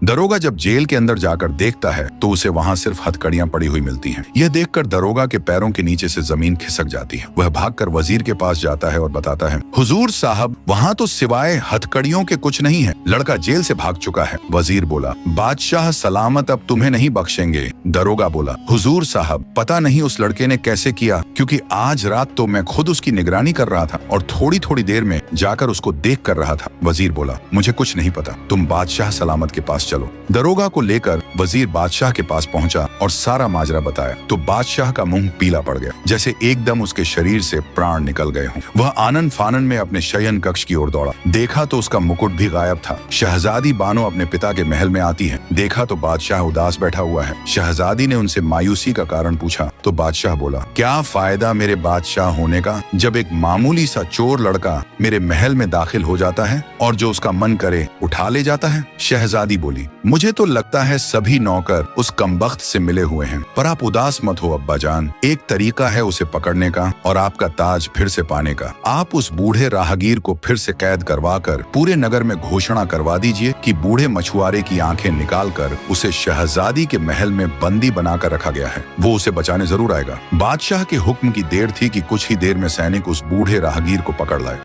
दरोगा जब जेल के अंदर जाकर देखता है तो उसे वहाँ सिर्फ हथकड़ियां पड़ी हुई मिलती हैं। यह देखकर दरोगा के पैरों के नीचे से जमीन खिसक जाती है। वह भागकर वजीर के पास जाता है और बताता है, हुजूर साहब, वहाँ तो सिवाय हथकड़ियों के कुछ नहीं है। लड़का जेल से भाग चुका है। वजीर बोला, बादशाह सलामत, अब तुम्हें नहीं बख्शेंगे। दरोगा बोला, हुजूर साहब, पता नहीं उस लड़के ने कैसे किया, क्योंकि आज रात तो मैं खुद उसकी निगरानी कर रहा था और थोड़ी थोड़ी देर में जाकर उसको देख कर रहा था। वजीर बोला, मुझे कुछ नहीं पता, तुम बादशाह सलामत के पास चलो। दरोगा को लेकर वजीर बादशाह के पास पहुंचा और सारा माजरा बताया तो बादशाह का मुंह पीला पड़ गया, जैसे एकदम उसके शरीर से प्राण निकल गए हों। वह आनन फानन में अपने शयन कक्ष की ओर दौड़ा। देखा तो उसका मुकुट भी गायब था। शहजादी बानो अपने पिता के महल में आती है। देखा तो बादशाह उदास बैठा हुआ है। शहजादी ने उनसे मायूसी का कारण पूछा तो बादशाह बोला, क्या फायदा मेरे बादशाह होने का जब एक मामूली सा चोर लड़का मेरे महल में दाखिल हो जाता है और जो उसका मन करे उठा ले जाता है। शहजादी बोली, मुझे तो लगता है सभी नौकर उस कमबख्त से मिले हुए हैं, पर आप उदास मत हो अब्बा जान। एक तरीका है उसे पकड़ने का और आपका ताज फिर से पाने का। आप उस बूढ़े राहगीर को फिर से कैद करवा कर पूरे नगर में घोषणा करवा दीजिए कि बूढ़े मछुआरे की आंखें निकालकर उसे शहजादी के महल में बंदी बनाकर रखा गया है। वो उसे बचाने जरूर आएगा। बादशाह के हुक्म की देर थी कि कुछ ही देर में सैनिक उस बूढ़े राहगीर को पकड़ लाए।